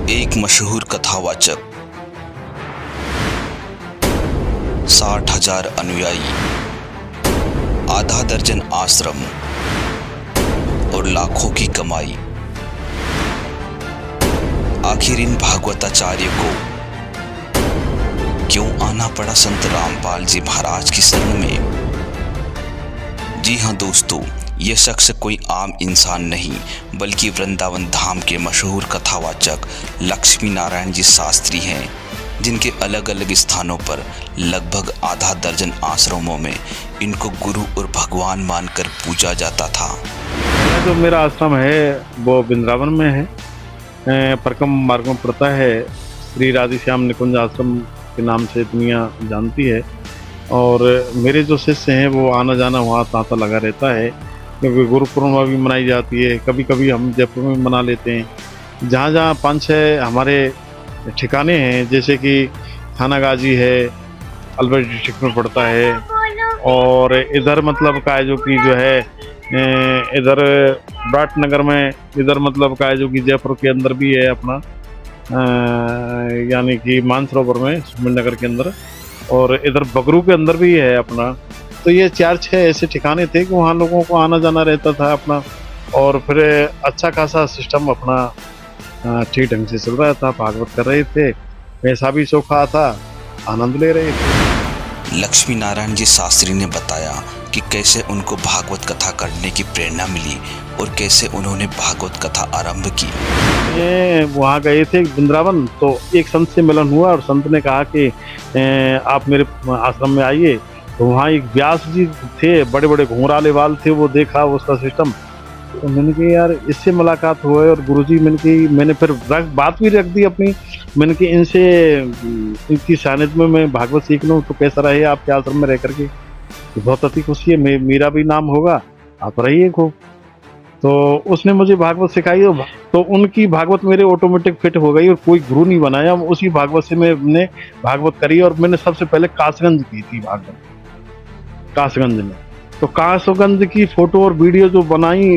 एक मशहूर कथावाचक, 60,000 अनुयायी, आधा दर्जन आश्रम और लाखों की कमाई। आखिर इन भागवताचार्य को क्यों आना पड़ा संत रामपाल जी महाराज की शरण में? जी हाँ दोस्तों, यह शख्स कोई आम इंसान नहीं बल्कि वृंदावन धाम के मशहूर कथावाचक लक्ष्मी नारायण जी शास्त्री हैं, जिनके अलग अलग स्थानों पर लगभग आधा दर्जन आश्रमों में इनको गुरु और भगवान मानकर पूजा जाता था। जो मेरा आश्रम है वो वृंदावन में है, परकम मार्ग में पड़ता है। श्री राधेश्याम निकुंज आश्रम के नाम से दुनिया जानती है और मेरे जो शिष्य हैं वो आना जाना वहाँ तांता लगा रहता है, क्योंकि गुरु पूर्णिमा भी मनाई जाती है। कभी कभी हम जयपुर में मना लेते हैं। जहाँ जहाँ 5-6 हमारे ठिकाने हैं, जैसे कि थाना गाजी है, अलवर डिस्ट्रिक्ट में पड़ता है, और इधर मतलब का है जो कि जो है इधर विराटनगर में, इधर मतलब का है जो कि जयपुर के अंदर भी है अपना, यानी कि मानसरोवर में सुमिर नगर के अंदर, और इधर बगरू के अंदर भी है अपना। तो ये 4-6 ऐसे ठिकाने थे कि वहाँ लोगों को आना जाना रहता था अपना, और फिर अच्छा खासा सिस्टम अपना ठीक ढंग से चल रहा था। भागवत कर रहे थे, पैसा भी सोखा था, आनंद ले रहे थे। लक्ष्मी नारायण जी शास्त्री ने बताया कि कैसे उनको भागवत कथा करने की प्रेरणा मिली और कैसे उन्होंने भागवत कथा आरंभ की। ये वहाँ गए थे वृंदावन, तो एक संत से मिलन हुआ और संत ने कहा कि आप मेरे आश्रम में आइए। तो वहाँ एक व्यास जी थे, बड़े बड़े घुंघराले बाल थे, वो देखा उसका सिस्टम। तो मैंने कहा यार इससे मुलाकात हुआ है, और गुरुजी मैंने फिर बात भी रख दी अपनी। मैंने कि इनकी सानिध्य में मैं भागवत सीख लूँ तो कैसा रहे आपके आश्रम में रह करके। तो बहुत अति खुशी है, मेरा भी नाम होगा, आप रहिए को। तो उसने मुझे भागवत सिखाई, तो उनकी भागवत मेरे ऑटोमेटिक फिट हो गई और कोई गुरु नहीं बनाया। उसी भागवत से मैंने भागवत करी, और मैंने सबसे पहले कासगंज की थी भागवत, कासगंज में। तो कासगंज की फोटो और वीडियो जो बनाई,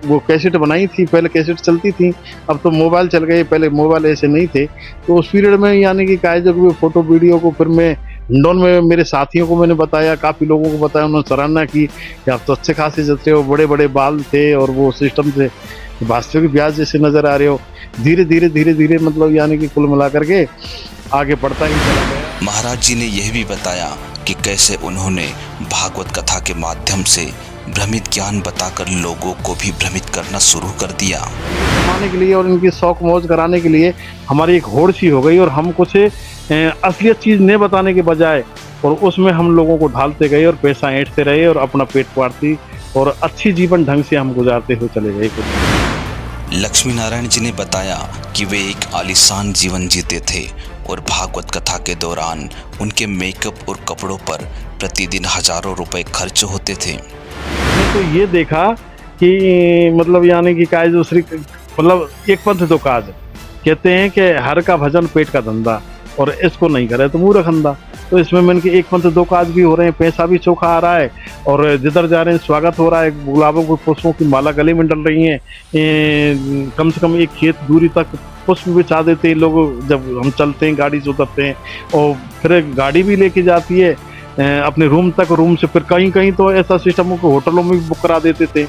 वो कैसेट बनाई थी, पहले कैसेट चलती थी, अब तो मोबाइल चल गए, पहले मोबाइल ऐसे नहीं थे। तो उस पीरियड में यानी कि काय जो फोटो वीडियो को फिर मैं हिंडौन में मेरे साथियों को मैंने बताया, काफ़ी लोगों को बताया, उन्होंने सराहना की कि आप तो अच्छे खासे जैसे हो, बड़े बड़े बाल थे और वो सिस्टम से वास्तविक ब्याज जैसे नज़र आ रहे हो। धीरे धीरे मतलब यानी कि कुल मिला करके आगे बढ़ता ही चला गया। महाराज जी ने यह भी बताया कि कैसे उन्होंने भागवत कथा के माध्यम से भ्रमित ज्ञान बताकर लोगों को भी भ्रमित करना शुरू कर दिया। कमाने के लिए और इनकी शौक मौज कराने के लिए हमारी एक होड़ सी हो गई, और हम कुछ असलियत चीज़ नहीं बताने के बजाय और उसमें हम लोगों को ढालते गए और पैसा ऐंठते रहे और अपना पेट पाड़ती और अच्छी जीवन ढंग से हम गुजारते हुए चले गए। लक्ष्मी नारायण जी ने बताया कि वे एक आलीशान जीवन जीते थे और भागवत कथा के दौरान उनके मेकअप और कपड़ों पर प्रतिदिन हजारों रुपए खर्च होते थे। मैंने तो ये देखा कि मतलब यानी कि काज दूसरी मतलब एक पंथ दो काज, कहते हैं कि हर का भजन पेट का धंधा, और इसको नहीं करे तो मूर्ख अंधा। तो इसमें मैंने कि एक पंथ दो काज भी हो रहे हैं, पैसा भी चोखा आ रहा है, और जिधर जा रहे हैं स्वागत हो रहा है, गुलाबों को पुष्पों की माला गले में डल रही है। कम से कम 1 खेत दूरी तक पुष्प बिछा देते हैं लोग जब हम चलते हैं, गाड़ी से उतरते हैं, और फिर गाड़ी भी लेके जाती है अपने रूम तक। रूम से फिर कहीं तो ऐसा सिस्टम को होटलों में भी बुक करा देते थे।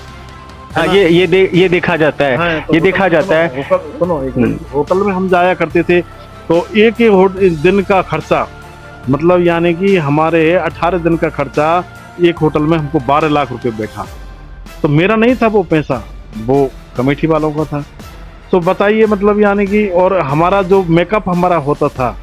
हाँ, ये देखा जाता है। हाँ, तो ये देखा जाता है। सुनो, एक होटल में हम जाया करते थे, तो एक दिन का खर्चा मतलब यानी कि हमारे 18 दिन का खर्चा एक होटल में हमको 12 लाख रुपए बैठा। तो मेरा नहीं था वो पैसा, वो कमेटी वालों का था। तो बताइए मतलब यानी कि, और हमारा जो मेकअप हमारा होता था,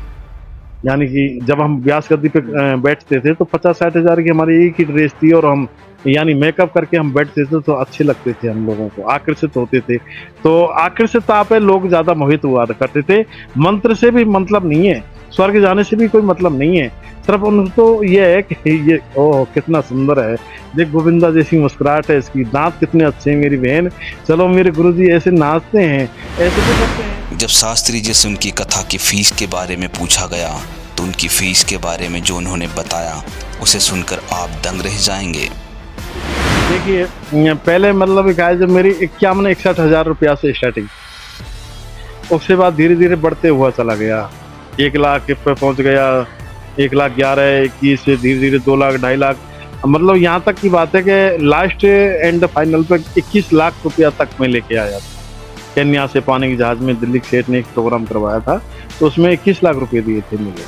यानी कि जब हम व्यास गद्दी पे बैठते थे तो 50-60 हज़ार की हमारी एक ही ड्रेस थी, और हम यानी मेकअप करके हम बैठते थे तो अच्छे लगते थे, हम लोगों को आकर्षित होते थे। तो आकर्षितता पे लोग ज़्यादा मोहित हुआ करते थे। मंत्र से भी मतलब नहीं है, स्वर्ग जाने से भी कोई मतलब नहीं है, सिर्फ उनको ये है कि ये ओह कितना सुंदर है, देख गोविंदा जैसी मुस्कुराहट है इसकी, दांत कितने अच्छे हैं मेरी बहन, चलो मेरे गुरुजी ऐसे नाचते हैं, ऐसे तो करते हैं। जब शास्त्री जी से उनकी कथा की फीस के बारे में पूछा गया तो उनकी फीस के बारे में जो उन्होंने बताया उसे सुनकर आप दंग रह जाएंगे। देखिए पहले मतलब जब मेरी 51-61 हज़ार रुपया से स्टार्टिंग, उसके बाद धीरे धीरे बढ़ते हुआ चला गया, 1 लाख पे पहुंच गया, 1,11,00,000, 21 से धीरे धीरे 2 लाख, 2.5 लाख, मतलब यहाँ तक की बात है कि लास्ट एंड फाइनल पे 21 लाख रुपया तक मैं लेके आया था। केन्या से पानी के जहाज में दिल्ली के सेठ ने एक प्रोग्राम करवाया था, तो उसमें 21 लाख रुपए दिए थे मुझे।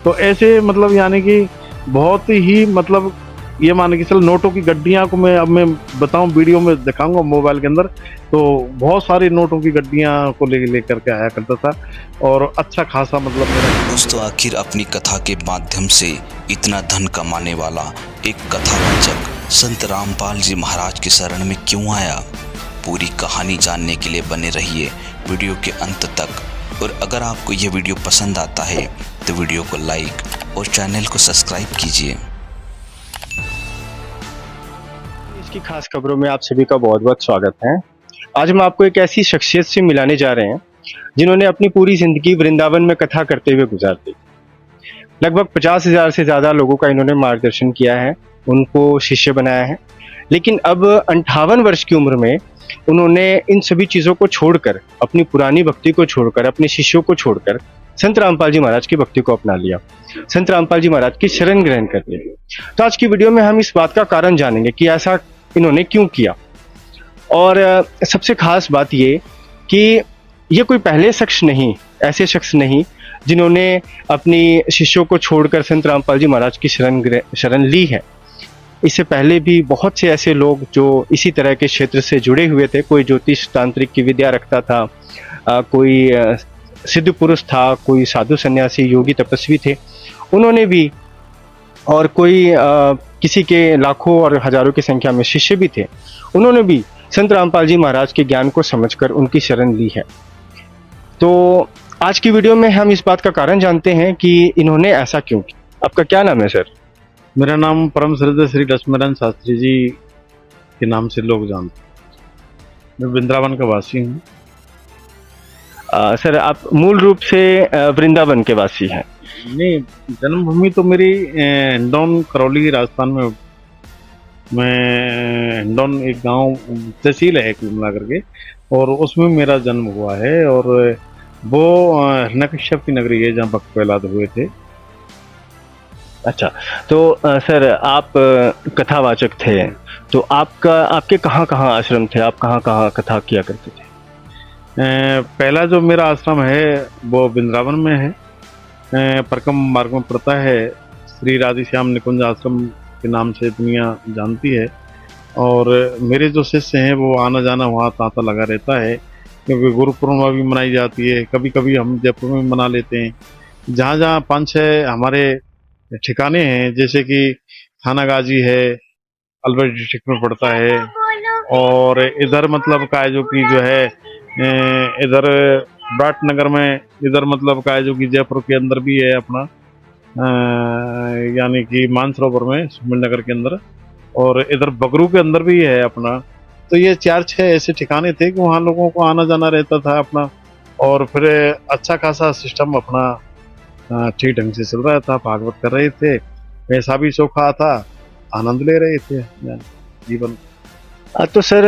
तो ऐसे मतलब यानी कि बहुत ही मतलब ये मान के चल, नोटों की गड्डियां को मैं बताऊं, वीडियो में दिखाऊंगा मोबाइल के अंदर, तो बहुत सारी नोटों की गड्डियां को लेकर के आया करता था और अच्छा खासा मतलब मेरा। दोस्तों, आखिर अपनी कथा के माध्यम से इतना धन कमाने वाला एक कथावाचक संत रामपाल जी महाराज की शरण में क्यों आया? पूरी कहानी जानने के लिए बने रहिए वीडियो के अंत तक। और अगर आपको यह वीडियो पसंद आता है तो वीडियो को लाइक और चैनल को सब्सक्राइब कीजिए। इसकी खास खबरों में आप सभी का बहुत बहुत स्वागत है। आज हम आपको एक ऐसी शख्सियत से मिलाने जा रहे हैं जिन्होंने अपनी पूरी जिंदगी वृंदावन में कथा करते हुए गुजार दी। लगभग 50,000 से ज्यादा लोगों का इन्होंने मार्गदर्शन किया है, उनको शिष्य बनाया है। लेकिन अब 58 वर्ष की उम्र में उन्होंने इन सभी चीजों को छोड़कर, अपनी पुरानी भक्ति को छोड़कर, अपने शिष्यों को छोड़कर संत रामपाल जी महाराज की भक्ति को अपना लिया, संत रामपाल जी महाराज की शरण ग्रहण कर ली। तो आज की वीडियो में हम इस बात का कारण जानेंगे कि ऐसा इन्होंने क्यों किया। और सबसे खास बात ये कि ये कोई पहले शख्स नहीं, ऐसे शख्स नहीं जिन्होंने अपनी शिष्यों को छोड़कर संत रामपाल जी महाराज की शरण ली है। इससे पहले भी बहुत से ऐसे लोग जो इसी तरह के क्षेत्र से जुड़े हुए थे, कोई ज्योतिष तांत्रिक की विद्या रखता था, कोई सिद्ध पुरुष था, कोई साधु सन्यासी योगी तपस्वी थे, उन्होंने भी, और कोई किसी के लाखों और हजारों की संख्या में शिष्य भी थे, उन्होंने भी संत रामपाल जी महाराज के ज्ञान को समझकर उनकी शरण ली है। तो आज की वीडियो में हम इस बात का कारण जानते हैं कि इन्होंने ऐसा क्यों किया। आपका क्या नाम है सर? मेरा नाम परम श्रद्धेय श्री लक्ष्मीनारायण शास्त्री जी के नाम से लोग जानते हैं। मैं वृंदावन का वासी हूँ। सर, आप मूल रूप से वृंदावन के वासी हैं? नहीं, जन्मभूमि तो मेरी हिंडौन करौली राजस्थान में। मैं हिंडौन एक गांव तहसील है कुल मिला करके, और उसमें मेरा जन्म हुआ है। और वो हिरण्यकश्यप की नगरी है जहाँ भक्त प्रहलाद हुए थे। अच्छा, तो सर आप कथावाचक थे, तो आपके कहाँ कहाँ आश्रम थे? आप कहाँ कहाँ कथा किया करते थे? पहला जो मेरा आश्रम है वो वृंदावन में है, परकम मार्ग में पड़ता है। श्री राधेश्याम निकुंज आश्रम के नाम से दुनिया जानती है। और मेरे जो शिष्य हैं वो आना जाना वहाँ तांता लगा रहता है, क्योंकि गुरु पूर्णिमा भी मनाई जाती है। कभी कभी हम जयपुर में मना लेते हैं। जहाँ जहाँ 5-6 हमारे ठिकाने हैं, जैसे कि थाना गाजी है, अलवर डिस्ट्रिक्ट में पड़ता है। और इधर मतलब का जो कि जो है इधर विराटनगर में, इधर मतलब का जो कि जयपुर के अंदर भी है अपना, यानी कि मानसरोवर में सुमेर नगर के अंदर, और इधर बगरू के अंदर भी है अपना। तो ये 4-6 ऐसे ठिकाने थे कि वहाँ लोगों को आना जाना रहता था अपना। और फिर अच्छा खासा सिस्टम अपना ठीक ढंग से चल रहा था, भागवत कर रहे थे, पैसा भी सोखा था, आनंद ले रहे थे जीवन। तो सर,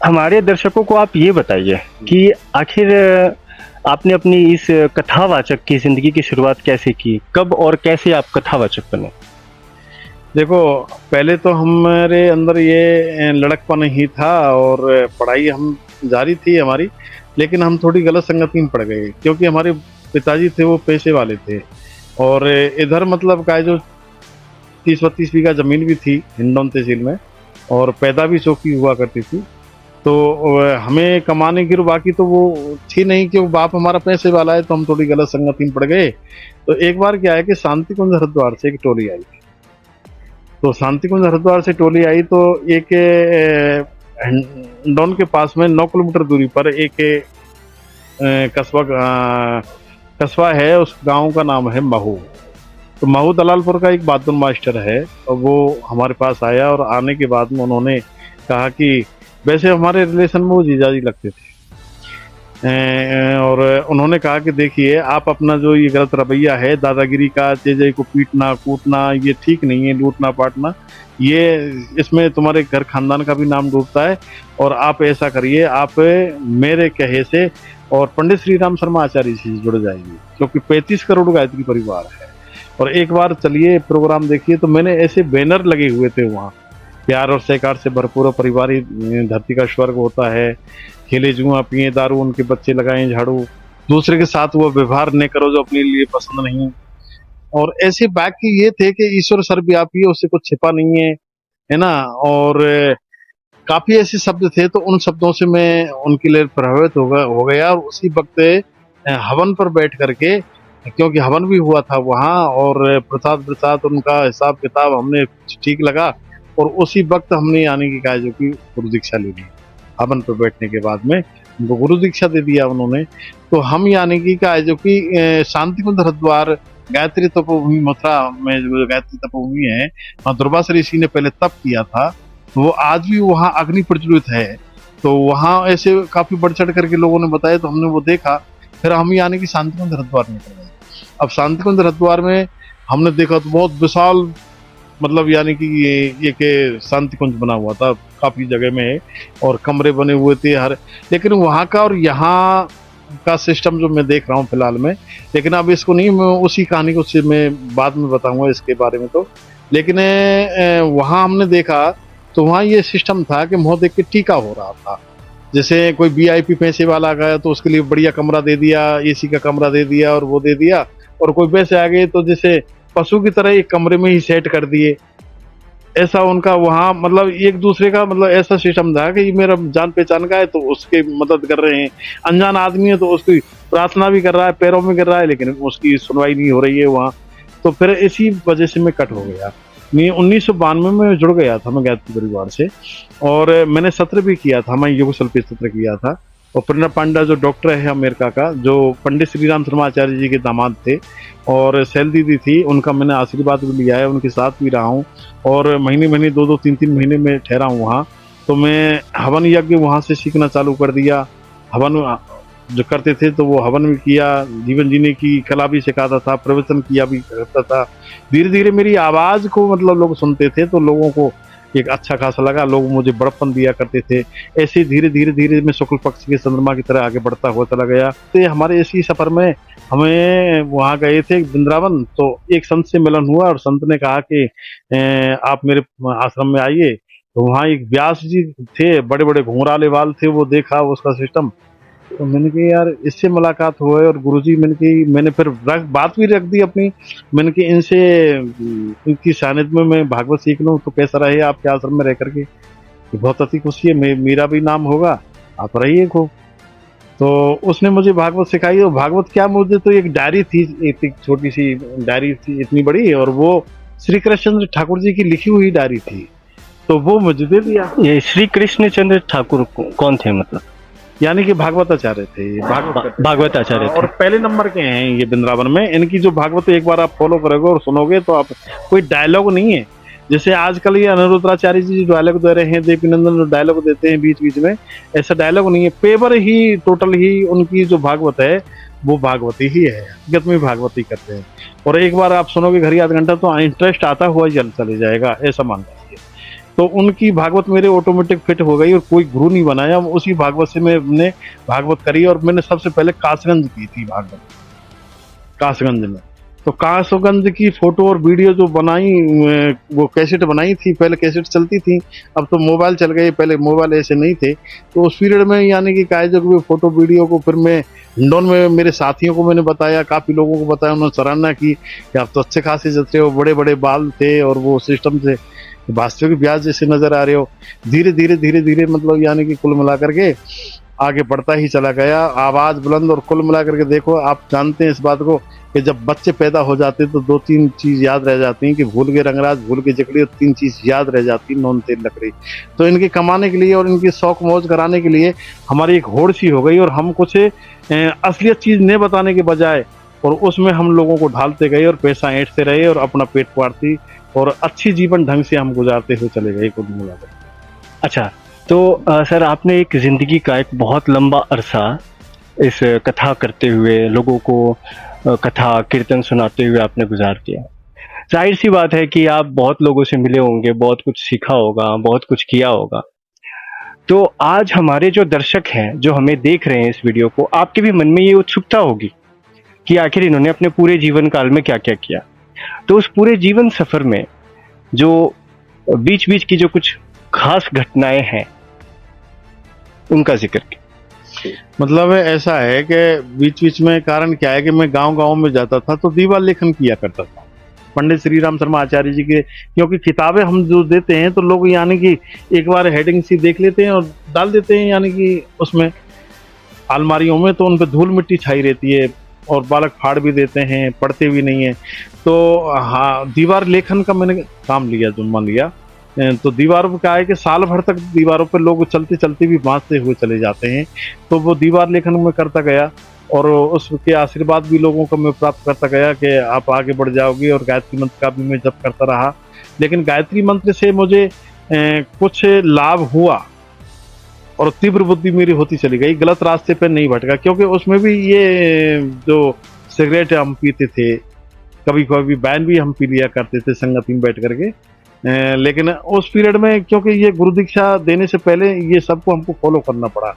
हमारे दर्शकों को आप ये बताइए कि आखिर आपने अपनी इस कथावाचक की जिंदगी की शुरुआत कैसे की, कब और कैसे आप कथावाचक बने? देखो, पहले तो हमारे अंदर ये लड़कपन ही था और पढ़ाई हम जारी थी हमारी, लेकिन हम थोड़ी गलत संगति में पड़ गए, क्योंकि हमारे पिताजी थे वो पैसे वाले थे। और इधर मतलब का जो 30-32 बीघा जमीन भी थी हिंडौन तहसील में, और पैदा भी चौकी हुआ करती थी। तो हमें कमाने की बाकी तो वो थी नहीं, कि वो बाप हमारा पैसे वाला है, तो हम थोड़ी गलत संगति में पड़ गए। तो एक बार क्या है कि शांति कुंज हरिद्वार से एक टोली आई। तो शांति कुंज हरिद्वार से टोली आई तो एक हिंडौन के पास में 9 किलोमीटर दूरी पर एक कस्बा है, उस गांव का नाम है महू। तो महू दलालपुर का एक बहादुर मास्टर है, और वो हमारे पास आया। और आने के बाद में उन्होंने कहा कि वैसे हमारे रिलेशन में वो जीजाजी लगते थे, और उन्होंने कहा कि देखिए, आप अपना जो ये गलत रवैया है दादागिरी का, जेजे को पीटना कूटना, ये ठीक नहीं है, लूटना पाटना, ये इसमें तुम्हारे घर खानदान का भी नाम डूबता है। और आप ऐसा करिए, आप मेरे कहे से और पंडित श्री राम शर्मा आचार्य जी से जुड़ जाएगी, क्योंकि 35 करोड़ गायत्री परिवार है। और एक बार चलिए प्रोग्राम देखिए, तो मैंने ऐसे बैनर लगे हुए थे वहाँ, प्यार और सहकार से भरपूर परिवार ही धरती का स्वर्ग होता है, खेले जुआ पिए दारू उनके बच्चे लगाएं झाड़ू, दूसरे के साथ वो व्यवहार न करो जो अपने लिए पसंद नहीं। और ऐसे बाकी ये थे कि ईश्वर सर्वव्यापी है, उससे कुछ छिपा नहीं है ना। और काफी ऐसे शब्द थे, तो उन शब्दों से मैं उनके लिए प्रभावित हो गया। और उसी वक्त हवन पर बैठ करके, क्योंकि हवन भी हुआ था वहाँ, और प्रसाद प्रसाद उनका हिसाब किताब हमने ठीक लगा, और उसी वक्त हमने यानी कि कहा जो कि गुरु दीक्षा ले ली। हवन पर बैठने के बाद में उनको गुरु दीक्षा दे दिया उन्होंने। तो हम यानी कि कहा जो कि शांति कुंज हरिद्वार गायत्री तपोभूमि मथुरा में जो गायत्री तपोभूमि है, वहाँ दुर्वासा ऋषि ने पहले तप किया था, वो आज भी वहाँ अग्नि प्रज्वलित है। तो वहाँ ऐसे काफी बढ़ चढ़ करके लोगों ने बताया, तो हमने वो देखा। फिर हम यानी कि शांति कुंज हरिद्वार निकल गए। अब शांति कुंज हरिद्वार में हमने देखा तो बहुत विशाल, मतलब यानी कि ये के शांति कुंज बना हुआ था, काफी जगह में है, और कमरे बने हुए थे हर। लेकिन वहाँ का और यहाँ का सिस्टम जो मैं देख रहा हूँ फिलहाल में, लेकिन अब इसको नहीं, मैं उसी कहानी को मैं बाद में बताऊंगा इसके बारे में। तो लेकिन वहाँ हमने देखा तो वहाँ ये सिस्टम था कि मुँह देख के टीका हो रहा था। जैसे कोई वीआईपी पैसे वाला गया तो उसके लिए बढ़िया कमरा दे दिया, एसी का कमरा दे दिया और वो दे दिया, और कोई पैसे आ गए तो जैसे पशु की तरह एक कमरे में ही सेट कर दिए। ऐसा उनका वहाँ मतलब एक दूसरे का मतलब ऐसा सिस्टम था कि ये मेरा जान पहचान का है तो उसके मदद कर रहे हैं, अनजान आदमी है तो उसकी प्रार्थना भी कर रहा है, पैरों में गिर रहा है, लेकिन उसकी सुनवाई नहीं हो रही है वहाँ। तो फिर इसी वजह से मैं कट हो गया। मैं 1992 में जुड़ गया था मैं गायत्री परिवार से, और मैंने सत्र भी किया था, मैं योग शिल्पी सत्र किया था। और प्रणब पांडा जो डॉक्टर है अमेरिका का, जो पंडित श्री राम शर्मा आचार्य जी के दामाद थे, और सैल दीदी थी, उनका मैंने आशीर्वाद भी लिया है, उनके साथ भी रहा हूँ, और महीने महीने 2-2 3-3 महीने में ठहरा हूँ वहाँ। तो मैं हवन यज्ञ वहाँ से सीखना चालू कर दिया। हवन जो करते थे तो वो हवन भी किया, जीवन जीने की कला भी सिखाता था, प्रवचन किया भी करता था। धीरे धीरे मेरी आवाज़ को मतलब लोग सुनते थे तो लोगों को एक अच्छा खासा लगा, लोग मुझे बड़प्पन दिया करते थे। ऐसे धीरे धीरे धीरे मैं शुक्ल पक्ष के चंद्रमा की तरह आगे बढ़ता हुआ चला गया। तो हमारे इसी सफर में हमें वहाँ गए थे वृंदावन, तो एक संत से मिलन हुआ और संत ने कहा कि आप मेरे आश्रम में आइए। तो वहाँ एक व्यास जी थे, बड़े बड़े घुंघराले बाल थे, वो देखा उसका सिस्टम। तो मैंने कहा यार इससे मुलाकात हुआ है, और गुरुजी मैंने फिर बात भी रख दी अपनी। मैंने कि इनसे इनकी सानिध्य में मैं भागवत सीख लूँ तो कैसा रहे आपके आश्रम में रह करके। कि बहुत अति खुशी है, मेरा भी नाम होगा, आप रहिए खूब। तो उसने मुझे भागवत सिखाई, और भागवत क्या, मुझे तो एक डायरी थी, एक छोटी सी डायरी थी इतनी बड़ी, और वो श्री कृष्ण ठाकुर जी की लिखी हुई डायरी थी, तो वो मुझे दे दिया। ये श्री कृष्ण चंद्र ठाकुर कौन थे, मतलब यानी कि भागवताचार्य थे, भागवताचार्य थे। और पहले नंबर के हैं ये वृंदावन में। इनकी जो भागवत एक बार आप फॉलो करोगे और सुनोगे तो आप, कोई डायलॉग नहीं है जैसे आजकल ये अनिरुद्धाचार्य जी जो डायलॉग दे रहे हैं, देवी नंदन जो डायलॉग देते हैं बीच बीच में, ऐसा डायलॉग नहीं है। पेपर ही टोटल ही उनकी जो भागवत है वो भागवती ही है, हकीकत में भागवती करते हैं। और एक बार आप सुनोगे घड़ी आध घंटा तो इंटरेस्ट आता हुआ चले जाएगा, ऐसा मान लीजिए। तो उनकी भागवत मेरे ऑटोमेटिक फिट हो गई, और कोई गुरु नहीं बनाया, उसी भागवत से मैंने भागवत करी। और मैंने सबसे पहले कासगंज की थी भागवत, कासगंज में। तो कासगंज की फोटो और वीडियो जो बनाई, वो कैसेट बनाई थी, पहले कैसेट चलती थी, अब तो मोबाइल चल गए, पहले मोबाइल ऐसे नहीं थे। तो उस पीरियड में यानी कि काय जो फोटो वीडियो को फिर मैं हिंडौन में मेरे साथियों को मैंने बताया, काफ़ी लोगों को बताया, उन्होंने सराहना की कि आप तो अच्छे खासे जैसे हो, बड़े बड़े बाल थे और वो सिस्टम से वास्तविक ब्याज जैसे नजर आ रहे हो। धीरे धीरे धीरे धीरे मतलब यानी कि कुल मिलाकर के आगे बढ़ता ही चला गया, आवाज बुलंद। और कुल मिलाकर के देखो, आप जानते हैं इस बात को कि जब बच्चे पैदा हो जाते हैं तो 2-3 चीज याद रह जाती हैं, कि भूल के रंगराज, भूल के जकड़ी, और 3 चीज याद रह जाती, नॉन तेल लकड़ी। तो इनके कमाने के लिए और इनकी शौक मौज कराने के लिए हमारी एक होड़ सी हो गई, और हम कुछ असलियत चीज नहीं बताने के बजाय और उसमें हम लोगों को ढालते गए और पैसा ऐंठते रहे और अपना पेट पाड़ती और अच्छी जीवन ढंग से हम गुजारते हुए चले गए कुल मिलाकर। अच्छा, तो सर आपने एक जिंदगी का एक बहुत लंबा अरसा इस कथा करते हुए, लोगों को कथा कीर्तन सुनाते हुए आपने गुजार दिया। जाहिर सी बात है कि आप बहुत लोगों से मिले होंगे, बहुत कुछ सीखा होगा, बहुत कुछ किया होगा। तो आज हमारे जो दर्शक हैं, जो हमें देख रहे हैं इस वीडियो को, आपके भी मन में ये उत्सुकता होगी कि आखिर इन्होंने अपने पूरे जीवन काल में क्या-क्या किया। तो उस पूरे जीवन सफर में जो बीच-बीच की जो कुछ खास घटनाएं हैं, उनका जिक्र कीजिए। मतलब ऐसा है कि बीच बीच में कारण क्या है कि मैं गांव गांव में जाता था तो दीवार लेखन किया करता था पंडित श्री राम शर्मा आचार्य जी के, क्योंकि किताबें हम जो देते हैं तो लोग यानी कि एक बार हेडिंग सी देख लेते हैं और डाल देते हैं, यानी कि उसमें अलमारियों में, तो उन पर धूल मिट्टी छाई रहती है और बालक फाड़ भी देते हैं, पढ़ते भी नहीं है। तो हाँ, दीवार लेखन का मैंने काम लिया, जुम्मा लिया। तो दीवारों पर क्या है कि साल भर तक दीवारों पर लोग चलते चलते भी बांधते हुए चले जाते हैं। तो वो दीवार लेखन में करता गया और उसके आशीर्वाद भी लोगों को मैं प्राप्त करता गया कि आप आगे बढ़ जाओगे, और गायत्री मंत्र का भी मैं जप करता रहा। लेकिन गायत्री मंत्र से मुझे कुछ लाभ हुआ और तीव्र बुद्धि मेरी होती चली गई, गलत रास्ते पर नहीं भटका, क्योंकि उसमें भी ये जो सिगरेट हम पीते थे, कभी कभी बैन भी हम पी लिया करते थे संगति में बैठ करके। लेकिन उस पीरियड में क्योंकि ये गुरु दीक्षा देने से पहले ये सबको हमको फॉलो करना पड़ा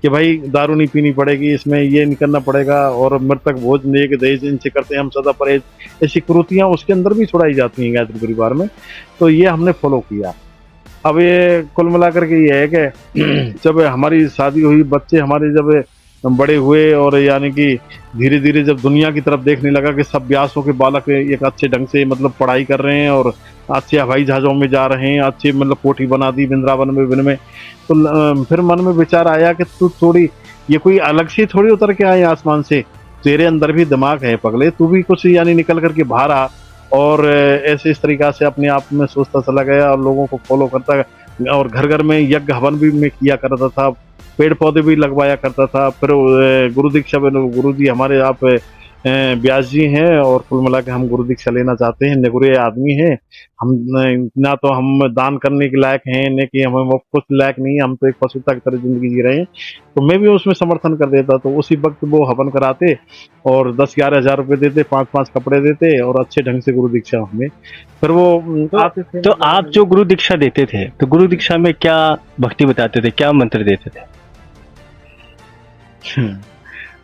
कि भाई दारू नहीं पीनी पड़ेगी, इसमें ये नहीं करना पड़ेगा, और मृतक भोज नेक दहेज इनसे करते हैं हम सदा परहेज, ऐसी कुरीतियाँ उसके अंदर भी छुड़ाई जाती हैं गायत्री परिवार में। तो ये हमने फॉलो किया। अब ये कुल मिलाकर के ये है कि जब हमारी शादी हुई, बच्चे हमारे जब बड़े हुए और यानी कि धीरे धीरे जब दुनिया की तरफ देखने लगा कि सब ब्यासों के बालक एक अच्छे ढंग से मतलब पढ़ाई कर रहे हैं और अच्छे हवाई जहाज़ों में जा रहे हैं, अच्छे मतलब कोठी बना दी वृंदावन में, तो फिर मन में विचार आया कि तू थोड़ी, ये कोई अलग से थोड़ी उतर के आए आसमान से, तेरे अंदर भी दिमाग है पगले, तू भी कुछ यानी निकल करके बाहर आ। और ऐसे इस तरीक़ा से अपने आप में सोचता चला गया और लोगों को फॉलो करता, और घर घर में यज्ञ हवन भी मैं किया करता था, पेड़ पौधे भी लगवाया करता था। फिर गुरु दीक्षा में गुरु जी हमारे आप व्यास जी हैं, और कुल मिला के हम गुरु दीक्षा लेना चाहते हैं, निगुरे आदमी हैं हम, ना तो हम दान करने के लायक हैं, न कि हमें कुछ लायक नहीं है, हम तो एक पशुता की तरह जिंदगी जी रहे हैं। तो मैं भी उसमें समर्थन कर देता, तो उसी वक्त वो हवन कराते और 10-11 हज़ार रुपये देते, 5-5 कपड़े देते और अच्छे ढंग से गुरु दीक्षा हमें फिर वो आते थे। तो आप जो गुरु दीक्षा देते थे, तो गुरु दीक्षा में क्या भक्ति बताते थे, क्या मंत्र देते थे?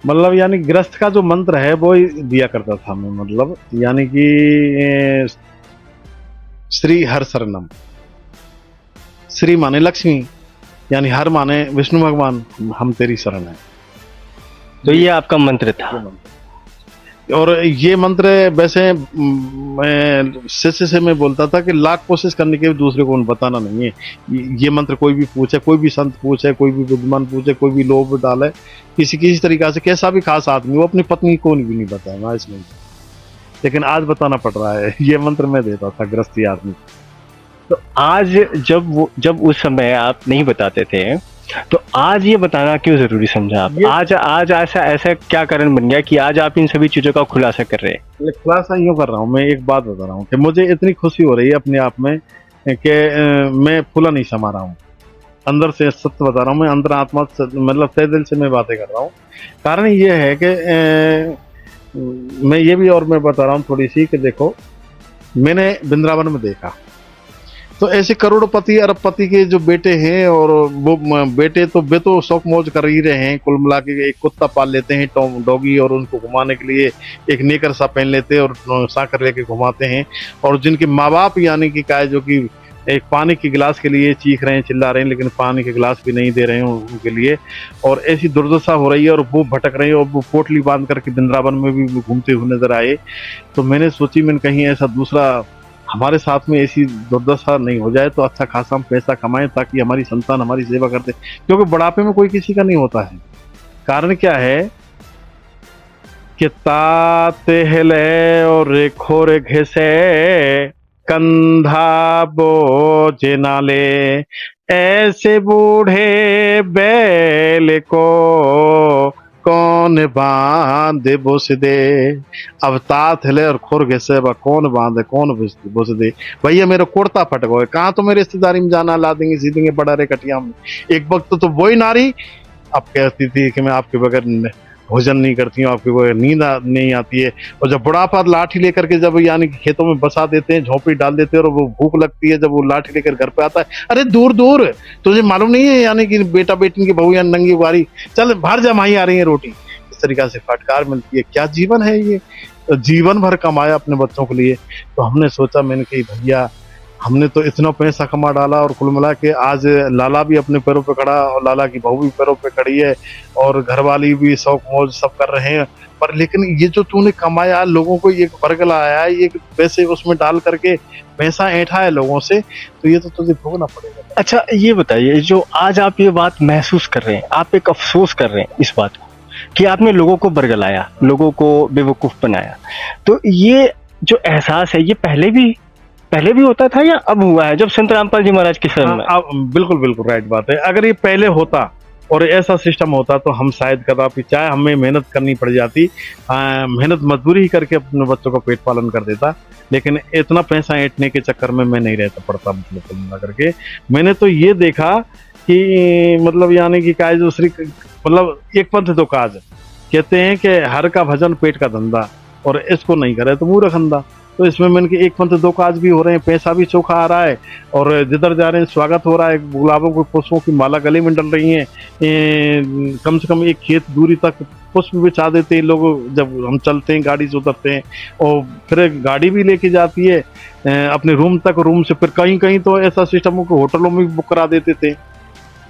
मतलब यानी गृहस्थ का जो मंत्र है वो ही दिया करता था मैं, मतलब यानी कि श्री हर शरणम, श्री माने लक्ष्मी, यानी हर माने विष्णु भगवान, हम तेरी शरण है। तो ये आपका मंत्र था। और ये मंत्र वैसे मैं शिष्य से मैं बोलता था कि लाख कोशिश करने के भी दूसरे को बताना नहीं है। ये मंत्र कोई भी पूछे, कोई भी संत पूछे, कोई भी बुद्धिमान पूछे, कोई भी लोभ डाले, किसी तरीका से, कैसा भी खास आदमी वो अपनी पत्नी को भी नहीं बताएगा इसमें, लेकिन आज बताना पड़ रहा है। ये मंत्र मैं देता था गृहस्थी आदमी। तो आज जब उस समय आप नहीं बताते थे, तो आज ये बताना क्यों जरूरी समझा आप? आज ऐसा क्या कारण बन गया कि आज आप इन सभी चीजों का खुलासा कर रहे हैं? खुलासा यूँ कर रहा हूँ, मैं एक बात बता रहा हूँ कि मुझे इतनी खुशी हो रही है अपने आप में कि मैं फूला नहीं समा रहा हूँ, अंदर से सत्य बता रहा हूँ मैं, अंदर आत्मा मतलब तहे दिल से मैं बातें कर रहा हूँ। कारण ये है कि मैं ये भी और मैं बता रहा हूँ थोड़ी सी कि देखो, मैंने वृंदावन में देखा तो ऐसे करोड़पति अरबपति के जो बेटे हैं, और वो बेटे तो वे तो शौक मौज कर ही रहे हैं, कुल मिला के एक कुत्ता पाल लेते हैं डॉगी, और उनको घुमाने के लिए एक नेकर सा पहन लेते हैं और साकर लेके घुमाते हैं, और जिनके माँ बाप यानी कि क्या है जो कि एक पानी के गिलास के लिए चीख रहे हैं, चिल्ला रहे हैं, लेकिन पानी के गिलास भी नहीं दे रहे हैं उनके लिए, और ऐसी दुर्दशा हो रही है और वो भटक रहे हैं, और वो पोटली बांध करके वृंदावन में भी घूमते हुए नजर आए। तो मैंने सोची मैंने कहीं ऐसा दूसरा हमारे साथ में ऐसी दुर्दशा नहीं हो जाए, तो अच्छा खासा हम पैसा कमाएं ताकि हमारी संतान हमारी सेवा करते, क्योंकि बुढ़ापे में कोई किसी का नहीं होता है। कारण क्या है कि ताते हिले और खोरे घिसे कंधा बोझ नाले, ऐसे बूढ़े बैल को कौन बांधे बुस दे। अब तात हिले और खुर घिसे कौन बांधे कौन बुस दे। भैया मेरे कुर्ता फट गए, कहाँ तो मेरे रिश्तेदारी में जाना, ला देंगे सी देंगे बड़ा रे कटिया में। एक वक्त तो वही नारी अब कहती थी कि मैं आपके बगैर भोजन नहीं करती हैं, आपकी वो नींद नहीं आती है। और जब बुढ़ापा लाठी लेकर के जब यानी कि खेतों में बसा देते हैं, झोंपड़ी डाल देते हैं और वो भूख लगती है, जब वो लाठी लेकर घर पे आता है, अरे दूर दूर तुझे मालूम नहीं है यानी कि बेटा बेटी की बहू या नंगी बारी, चल बाहर जा, माही आ रही है रोटी। इस तरीका से फटकार मिलती है। क्या जीवन है ये? जीवन भर कमाया अपने बच्चों के लिए। तो हमने सोचा, मैंने कही भैया हमने तो इतना पैसा कमा डाला और कुल मिला के आज लाला भी अपने पैरों पे खड़ा और लाला की बहू भी पैरों पे खड़ी है और घरवाली भी शौक मौज सब कर रहे हैं, पर लेकिन ये जो तूने कमाया, लोगों को ये बरगला आया है, ये पैसे उसमें डाल करके पैसा ऐंठा है लोगों से, तो ये तो तुझे भोगना पड़ेगा। अच्छा ये बताइए, जो आज आप ये बात महसूस कर रहे हैं, आप एक अफसोस कर रहे हैं इस बात को कि आपने लोगों को बरगलाया, लोगों को बेवकूफ बनाया, तो ये जो एहसास है ये पहले भी होता था या अब हुआ है जब संत रामपाल जी महाराज के शरण में? बिल्कुल बिल्कुल राइट बात है। अगर ये पहले होता और ऐसा सिस्टम होता तो हम शायद कदापि, चाहे हमें मेहनत करनी पड़ जाती, मेहनत मजदूरी ही करके अपने बच्चों का पेट पालन कर देता, लेकिन इतना पैसा ऐंठने के चक्कर में मैं नहीं रहता पड़ता। मतलब कुल मिला करके मैंने तो ये देखा कि मतलब यानी कि काज दूसरी, मतलब एक पंथ दो काज, कहते हैं कि हर का भजन पेट का धंधा, और इसको नहीं करे तो मूर्ख अंधा। तो इसमें मैंने कि एक पंथ दो काज भी हो रहे हैं, पैसा भी चोखा आ रहा है और जिधर जा रहे हैं स्वागत हो रहा है, गुलाबों के पुष्पों की माला गले में डल रही है। कम से कम एक खेत दूरी तक पुष्प बिछा देते हैं लोग जब हम चलते हैं, गाड़ी से उतरते हैं, और फिर गाड़ी भी लेके जाती है अपने रूम तक, रूम से फिर कहीं कहीं तो ऐसा सिस्टम को होटलों में भी बुक करा देते थे।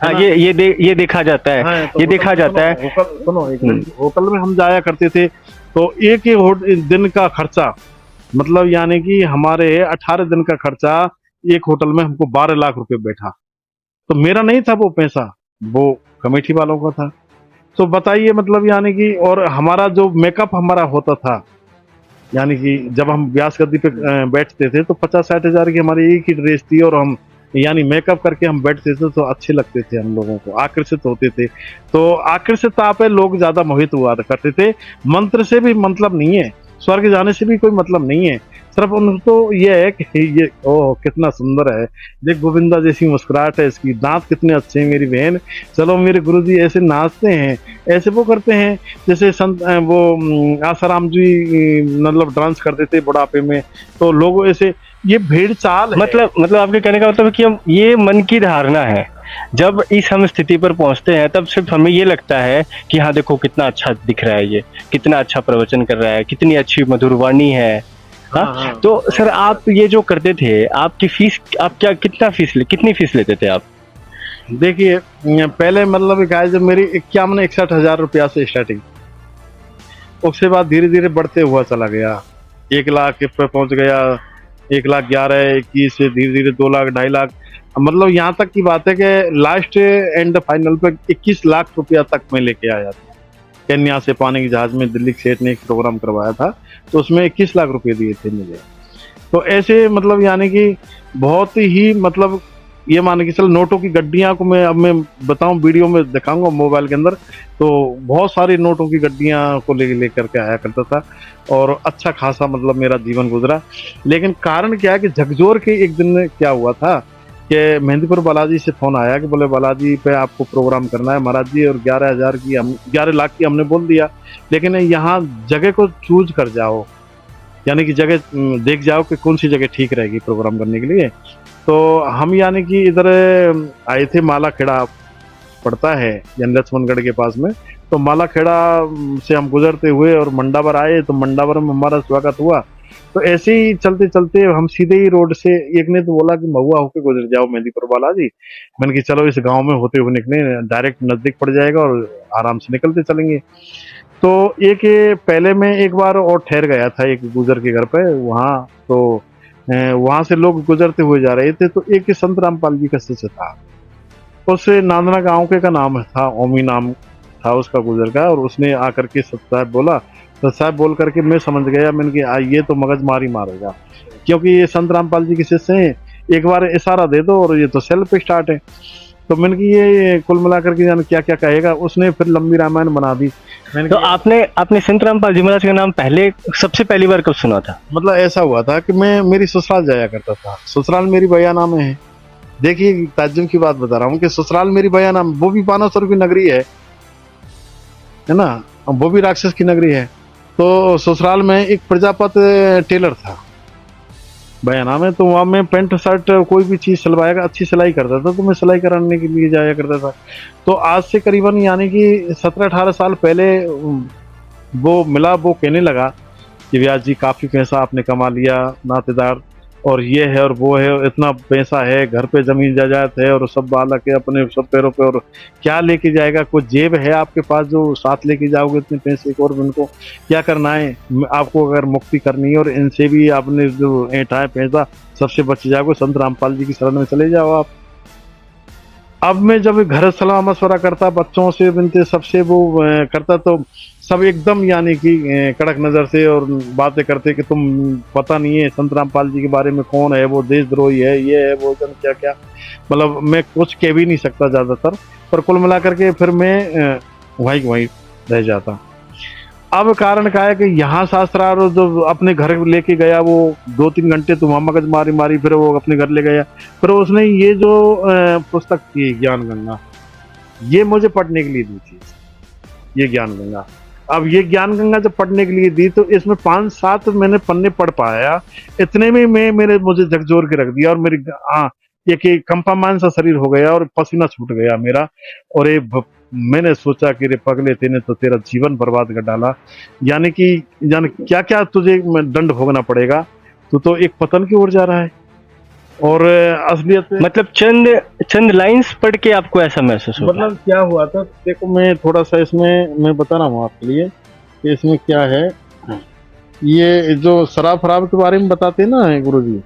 हाँ, ये देखा जाता है। हाँ, तो ये देखा जाता है। सुनो एक मिनट, होटल में हम जाया करते थे तो एक ही दिन का खर्चा, मतलब यानी कि हमारे 18 दिन का खर्चा एक होटल में हमको 12 लाख रुपए बैठा। तो मेरा नहीं था वो पैसा, वो कमेटी वालों का था। तो बताइए मतलब यानी कि, और हमारा जो मेकअप हमारा होता था, यानी कि जब हम व्यास गद्दी पे बैठते थे तो 50-60 हजार की हमारी एक ही ड्रेस थी, और हम यानी मेकअप करके हम बैठते थे तो अच्छे लगते थे, हम लोगों को आकर्षित होते थे। तो आकर्षितता पे लोग ज्यादा मोहित हुआ करते थे। मंत्र से भी मतलब नहीं है, स्वर्ग जाने से भी कोई मतलब नहीं है, सिर्फ उनको ये है कि ये ओह कितना सुंदर है, देख गोविंदा जैसी मुस्कुराहट है इसकी, दांत कितने अच्छे हैं मेरी बहन, चलो मेरे गुरुजी ऐसे नाचते हैं, ऐसे वो करते हैं जैसे संत वो आसाराम जी मतलब डांस करते थे बुढ़ापे में, तो लोग ऐसे, ये भेड़ चाल है। मतलब आपके कहने का मतलब है कि हम, ये मन की धारणा है, जब इस हम स्थिति पर पहुंचते हैं तब सिर्फ हमें ये लगता है कि हाँ देखो कितना अच्छा दिख रहा है, ये कितना अच्छा प्रवचन कर रहा है, कितनी अच्छी मधुर वाणी है। हाँ? तो सर आप ये जो करते थे, आपकी फीस, आप कितनी फीस लेते थे आप? देखिए पहले मतलब जब मेरी 51-61 हजार रुपया से स्टार्टिंग, उसके बाद धीरे धीरे बढ़ते हुआ चला गया, 1 लाख पे पहुंच गया, 1,11,21 से धीरे धीरे 2 लाख 2.5 लाख, मतलब यहाँ तक की बात है कि लास्ट एंड फाइनल पे 21 लाख रुपया तक मैं लेके आया था। केन्या से पानी के जहाज में दिल्ली सेठ ने एक प्रोग्राम करवाया था, तो उसमें 21 लाख रुपए दिए थे मुझे। तो ऐसे मतलब यानी कि बहुत ही मतलब ये मान के चल, नोटों की गड्डियां को मैं बताऊं, वीडियो में दिखाऊंगा मोबाइल के अंदर, तो बहुत सारी नोटों की गड्डियां को लेकर के आया करता था, और अच्छा खासा मतलब मेरा जीवन गुजरा। लेकिन कारण क्या है कि झकझोर के एक दिन क्या हुआ था कि मेहंदीपुर बालाजी से फोन आया कि बोले बालाजी पे आपको प्रोग्राम करना है महाराज जी, और 11 लाख की हमने बोल दिया, लेकिन यहाँ जगह को चूज कर जाओ, यानी कि जगह देख जाओ कि कौन सी जगह ठीक रहेगी प्रोग्राम करने के लिए। तो हम यानी कि इधर आए थे, मालाखेड़ा पड़ता है यानी लक्ष्मणगढ़ के पास में, तो मालाखेड़ा से हम गुजरते हुए और मंडावर आए, तो मंडावर में हमारा स्वागत हुआ। तो ऐसे ही चलते चलते हम सीधे ही रोड से, एक ने तो बोला कि महुआ होके गुजर जाओ मेहंदीपुर बालाजी, मैंने कि चलो इस गांव में होते हुए निकले, डायरेक्ट नजदीक पड़ जाएगा और आराम से निकलते चलेंगे। तो एक पहले में एक बार और ठहर गया था एक गुजर के घर पे, वहाँ तो वहां से लोग गुजरते हुए जा रहे थे, तो एक संत रामपाल जी का शिष्य था, उससे नांदना गांव के का नाम था, ओमी नाम था उसका गुजर का, और उसने आकर के सत साहब बोला, सत साहब बोल करके मैं समझ गया, मैंने कि ये तो मगज मारी मारेगा, क्योंकि ये संत रामपाल जी के शिष्य हैं, एक बार इशारा दे दो और ये तो सेल्फ स्टार्ट है। तो मैंने कि ये कुल मिलाकर के जाने क्या क्या कहेगा, उसने फिर लंबी रामायण बना दी। तो आपने संत रामपाल जी महाराज का नाम सबसे पहली बार कब सुना था? मतलब ऐसा हुआ था कि मैं मेरी ससुराल जाया करता था, ससुराल मेरी बयाना में है। देखिए ताज्जुब की बात बता रहा हूँ कि ससुराल मेरी बयाना में, वो भी बानासुर की नगरी है, है ना, वो भी राक्षस की नगरी है। तो ससुराल में एक प्रजापति टेलर था बयाना में, तो वहाँ मैं पेंट शर्ट कोई भी चीज़ सिलवाएगा, अच्छी सिलाई करता था, तो मैं सिलाई कराने के लिए जाया करता था। तो आज से करीबन यानी कि 17-18 साल पहले वो मिला, वो कहने लगा कि व्यास जी काफ़ी पैसा आपने कमा लिया, नातेदार और ये है और वो है, इतना पैसा है, घर पे जमीन जायदाद है और सब बालक है अपने सब पैरों पे, और क्या लेके जाएगा? कोई जेब है आपके पास जो साथ लेके जाओगे इतने पैसे को, और इनको क्या करना है? आपको अगर मुक्ति करनी है और इनसे भी आपने जो ऐंठा है पैसा सबसे बच जाओगे, संत रामपाल जी की शरण में चले जाओ आप। अब मैं जब घर सलाह मशवरा करता, बच्चों से बिनते सबसे वो करता, तो सब एकदम यानी कि कड़क नज़र से और बातें करते कि तुम पता नहीं है संत रामपाल जी के बारे में, कौन है वो, देशद्रोही है, ये है वो, जन क्या क्या, मतलब मैं कुछ कह भी नहीं सकता ज़्यादातर, पर कुल मिला करके फिर मैं वहीं रह जाता। अब कारण क्या है कि यहाँ शास्त्रार जो अपने घर लेके गया, वो 2-3 घंटे तो वहाँ मगज मारी, फिर वो अपने घर ले गया। फिर उसने ये जो पुस्तक थी ज्ञान गंगा, ये मुझे पढ़ने के लिए दी थी, ये ज्ञान गंगा। अब ये ज्ञान गंगा जब पढ़ने के लिए दी तो इसमें 5-7 मैंने पन्ने पढ़ पाया, इतने में मुझे झकझोर के रख दिया, और मेरी ये कंपामान सा शरीर हो गया और पसीना छूट गया मेरा। और मैंने सोचा कि रे पगले, तेने तो तेरा जीवन बर्बाद कर डाला, यानी कि जाने क्या क्या तुझे दंड भोगना पड़ेगा, तू तो एक पतन की ओर जा रहा है। और असलियत मतलब चंद लाइंस पढ़ के आपको ऐसा महसूस हुआ? मतलब क्या हुआ था, देखो मैं थोड़ा सा इसमें मैं बता रहा हूँ आपके लिए कि इसमें क्या है। ये जो शराब फराब के बारे में बताते हैं ना गुरुजी,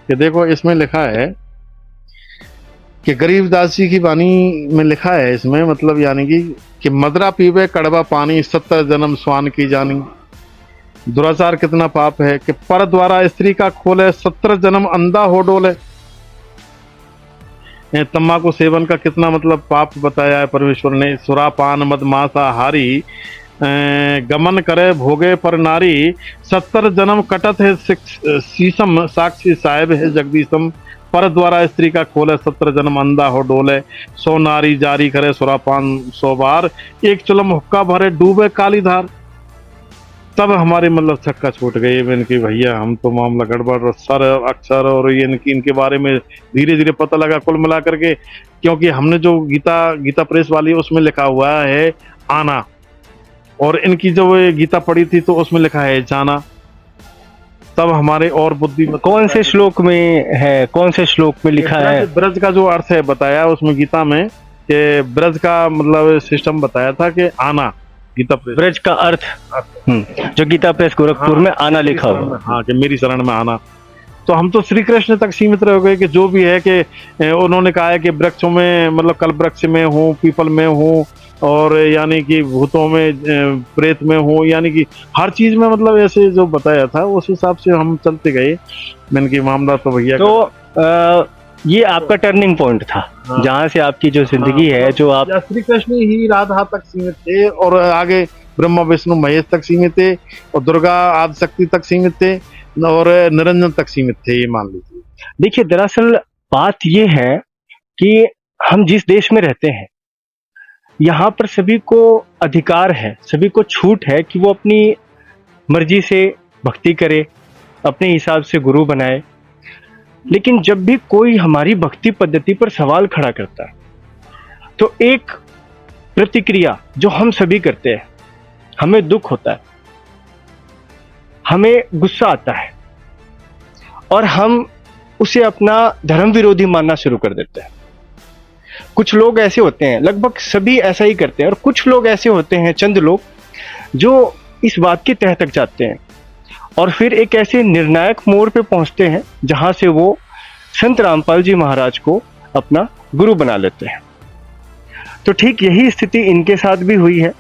कि देखो इसमें लिखा है कि गरीबदास जी की वाणी में लिखा है इसमें, मतलब यानी कि मदरा पीवे कड़वा पानी, 70 जन्म स्वान की जानी। दुराचार कितना पाप है कि पर द्वारा स्त्री का खोले, 17 जन्म अंधा हो डोले। तंबाकू सेवन का कितना मतलब पाप बताया है परमेश्वर ने। सुरापान मद मांसाहारी गमन करे भोगे पर नारी, 70 जन्म कटत है शीशम, साक्षी साहेब है जगदीशम। पर द्वारा स्त्री का खोले, 17 जन्म अंधा हो डोले। 100 नारी जारी करे सुरापान 100 बार, एक चुलम हुक्का भरे डूबे काली धार। तब हमारे मतलब छक्का छूट गई इनकी, भैया हम तो मामला गड़बड़, सर अक्षर और ये इनके बारे में धीरे धीरे पता लगा कुल मिला करके। क्योंकि हमने जो गीता प्रेस वाली उसमें लिखा हुआ है आना, और इनकी जो गीता पढ़ी थी तो उसमें लिखा है जाना। तब हमारे और बुद्धि कौन से श्लोक में है, कौन से श्लोक में लिखा है? ब्रज का जो अर्थ है बताया उसमें गीता में, कि ब्रज का मतलब सिस्टम बताया था कि आना, गीता प्रेस ब्रज का अर्थ जो गीता प्रेस गोरखपुर में आना लिखा हुआ। हाँ, कि मेरी शरण में आना। तो हम तो श्री कृष्ण तक सीमित रह गए कि जो भी है कि उन्होंने कहा है कि वृक्षों में मतलब कल वृक्ष में हूँ, पीपल में हूँ, और यानी कि भूतों में, प्रेत में हूँ, यानी कि हर चीज में मतलब ऐसे जो बताया था उस हिसाब से हम चलते गए। मैंने की मामला तो भैया तो ये आपका टर्निंग पॉइंट था। हाँ। जहाँ से आपकी जो जिंदगी है, जो आप श्री कृष्ण ही राधा तक सीमित थे, और आगे ब्रह्मा विष्णु महेश तक सीमित थे, और दुर्गा आदिशक्ति तक सीमित थे, और निरंजन तक सीमित थे, ये मान लीजिए। देखिए, दरअसल बात ये है कि हम जिस देश में रहते हैं यहाँ पर सभी को अधिकार है, सभी को छूट है कि वो अपनी मर्जी से भक्ति करे, अपने हिसाब से गुरु बनाए। लेकिन जब भी कोई हमारी भक्ति पद्धति पर सवाल खड़ा करता है तो एक प्रतिक्रिया जो हम सभी करते हैं, हमें दुख होता है, हमें गुस्सा आता है, और हम उसे अपना धर्म विरोधी मानना शुरू कर देते हैं। कुछ लोग ऐसे होते हैं, लगभग सभी ऐसा ही करते हैं, और कुछ लोग ऐसे होते हैं, चंद लोग, जो इस बात की तह तक जाते हैं और फिर एक ऐसे निर्णायक मोड़ पे पहुंचते हैं जहां से वो संत रामपाल जी महाराज को अपना गुरु बना लेते हैं। तो ठीक यही स्थिति इनके साथ भी हुई है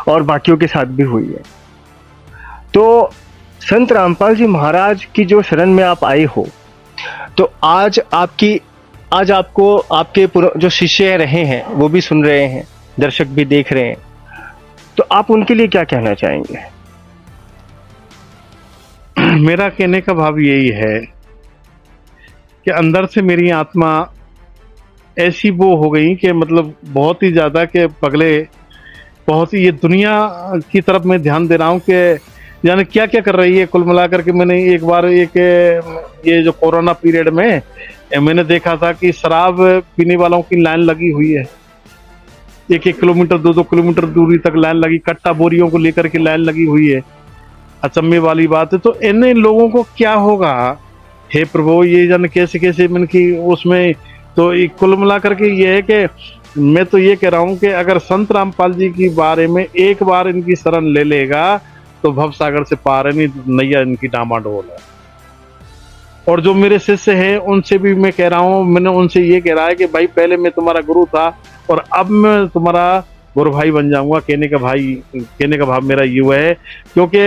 और बाकियों के साथ भी हुई है। तो संत रामपाल जी महाराज की जो शरण में आप आए हो, तो आज आपको आपके जो शिष्य रहे हैं वो भी सुन रहे हैं, दर्शक भी देख रहे हैं, तो आप उनके लिए क्या कहना चाहेंगे? मेरा कहने का भाव यही है कि अंदर से मेरी आत्मा ऐसी वो हो गई कि मतलब बहुत ही ज्यादा कि पगले बहुत ही ये दुनिया की तरफ मैं ध्यान दे रहा हूँ कि यानी क्या क्या कर रही है। कुल मिलाकर के मैंने एक बार ये जो कोरोना पीरियड में मैंने देखा था कि शराब पीने वालों की लाइन लगी हुई है, 1-1 किलोमीटर 2-2 किलोमीटर दूरी तक लाइन लगी, कट्टा बोरियों को लेकर के लाइन लगी हुई है। अचंभे वाली बात है। तो इन लोगों को क्या होगा, हे प्रभु, ये जाने कैसे कैसे मन की उसमें। तो कुल मिलाकर के ये है कि मैं तो ये कह रहा हूँ कि अगर संत रामपाल जी के बारे में एक बार इनकी शरण ले लेगा तो भव सागर से पार है, नहीं नैया इनकी डामाडोल है। और जो मेरे शिष्य हैं उनसे भी मैं कह रहा हूँ, मैंने उनसे ये कह रहा है कि भाई पहले मैं तुम्हारा गुरु था और अब मैं तुम्हारा गुरु भाई बन जाऊंगा। कहने का भाव मेरा ये है, क्योंकि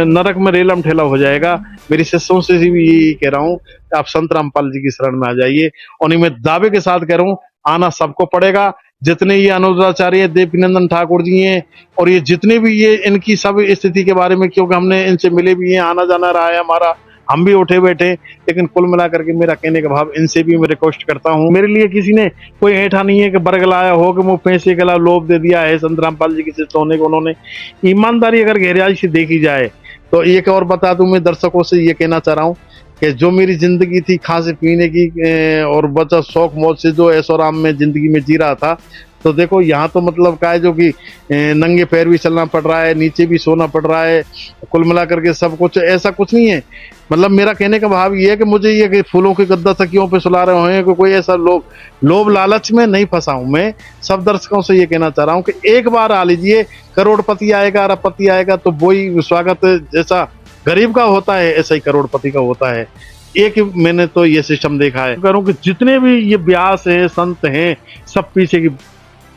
नरक में रेलम ठेला हो जाएगा। मेरे शिष्यों से भी यही कह रहा हूँ कि आप संत रामपाल जी की शरण में आ जाइए। और मैं दावे के साथ कह रहा हूँ, आना सबको पड़ेगा। जितने ये अनुराचार्य देवकीनंदन ठाकुर जी हैं और ये जितने भी ये इनकी सब स्थिति के बारे में, क्योंकि हमने इनसे मिले भी हैं, आना जाना रहा है हमारा, हम भी उठे बैठे। लेकिन कुल मिलाकर के मेरा कहने का भाव, इनसे भी मैं रिक्वेस्ट करता हूँ, मेरे लिए किसी ने कोई ऐठा नहीं है कि बरगलाया हो कि वो पैसे के अलावा लोभ दे दिया है संत रामपाल जी के शिष्य होने को। उन्होंने ईमानदारी अगर गहराई से देखी जाए तो एक और बता दूं, मैं दर्शकों से ये कहना चाह रहा हूँ कि जो मेरी जिंदगी थी खाने पीने की और बचा शौक मौज से जो ऐशो आराम में जिंदगी में जी रहा था, तो देखो यहाँ तो मतलब क्या है, जो कि नंगे पैर भी चलना पड़ रहा है, नीचे भी सोना पड़ रहा है। कुल मिलाकर के सब कुछ ऐसा कुछ नहीं है। मतलब मेरा कहने का भाव ये है कि मुझे ये कि फूलों की गद्दा तकियों पे सुला रहे हैं कि कोई ऐसा लोभ लालच में नहीं फंसा हूं। मैं सब दर्शकों से ये कहना चाह रहा हूँ कि एक बार आ लीजिए, करोड़पति आएगा, अरबपति आएगा तो वही स्वागत जैसा गरीब का होता है ऐसा ही करोड़पति का होता है। एक मैंने तो ये सिस्टम देखा है। करूँ कि जितने भी ये व्यास हैं, संत हैं, सब पीछे की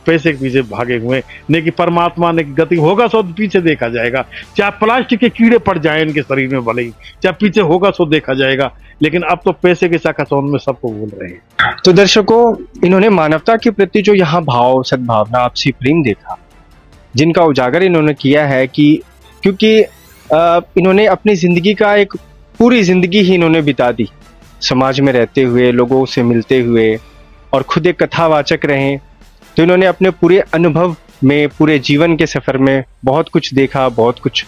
पैसे के पीछे भागे हुए, ने कि परमात्मा ने गति होगा सो पीछे देखा जाएगा। चाहे प्लास्टिक के कीड़े पड़ जाए इनके शरीर में, भले ही चाहे पीछे होगा सो देखा जाएगा। लेकिन अब तो पैसे के चकाचौंध में सबको बोल रहे हैं। तो दर्शकों, इन्होंने मानवता के प्रति जो यहाँ भाव, सद्भावना, आपसी प्रेम देखा, जिनका उजागर इन्होंने किया है कि क्योंकि इन्होंने अपनी जिंदगी का एक पूरी जिंदगी ही इन्होंने बिता दी समाज में रहते हुए, लोगों से मिलते हुए, और खुद एक कथावाचक रहे। तो इन्होंने अपने पूरे अनुभव में, पूरे जीवन के सफर में बहुत कुछ देखा, बहुत कुछ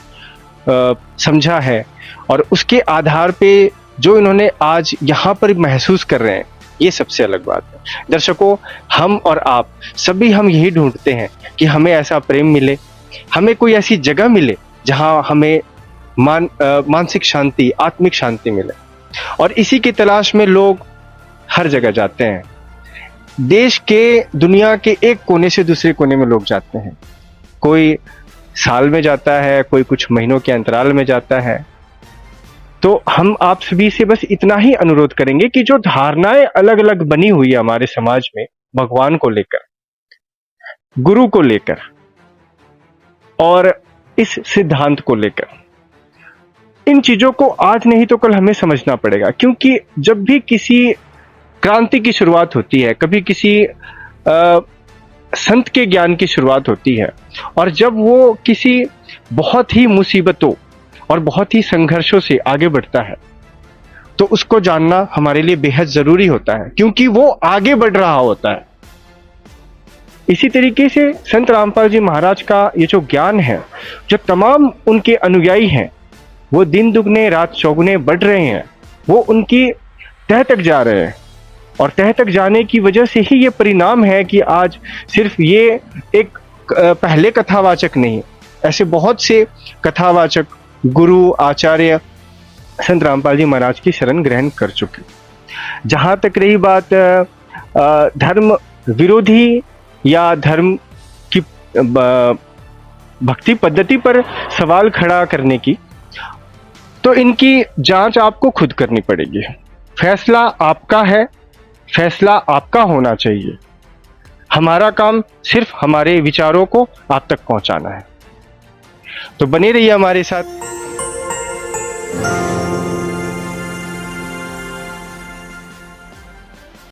समझा है, और उसके आधार पे जो इन्होंने आज यहाँ पर महसूस कर रहे हैं, ये सबसे अलग बात है। दर्शकों, हम और आप सभी हम यही ढूंढते हैं कि हमें ऐसा प्रेम मिले, हमें कोई ऐसी जगह मिले जहाँ हमें मानसिक शांति, आत्मिक शांति मिले। और इसी की तलाश में लोग हर जगह जाते हैं। देश के, दुनिया के एक कोने से दूसरे कोने में लोग जाते हैं। कोई साल में जाता है, कोई कुछ महीनों के अंतराल में जाता है। तो हम आप सभी से बस इतना ही अनुरोध करेंगे कि जो धारणाएं अलग अलग बनी हुई है हमारे समाज में, भगवान को लेकर, गुरु को लेकर और इस सिद्धांत को लेकर, इन चीजों को आज नहीं तो कल हमें समझना पड़ेगा। क्योंकि जब भी किसी क्रांति की शुरुआत होती है, कभी किसी संत के ज्ञान की शुरुआत होती है, और जब वो किसी बहुत ही मुसीबतों और बहुत ही संघर्षों से आगे बढ़ता है, तो उसको जानना हमारे लिए बेहद जरूरी होता है, क्योंकि वो आगे बढ़ रहा होता है। इसी तरीके से संत रामपाल जी महाराज का ये जो ज्ञान है, जो तमाम उनके अनुयायी हैं, वो दिन दुगने रात चौगुने बढ़ रहे हैं, वो उनकी तह तक जा रहे हैं। और तह तक जाने की वजह से ही ये परिणाम है कि आज सिर्फ ये एक पहले कथावाचक नहीं, ऐसे बहुत से कथावाचक, गुरु, आचार्य संत रामपाल जी महाराज की शरण ग्रहण कर चुके। जहाँ तक रही बात धर्म विरोधी या धर्म की भक्ति पद्धति पर सवाल खड़ा करने की, तो इनकी जांच आपको खुद करनी पड़ेगी। फैसला आपका है, फैसला आपका होना चाहिए। हमारा काम सिर्फ हमारे विचारों को आप तक पहुंचाना है। तो बने रहिए हमारे साथ।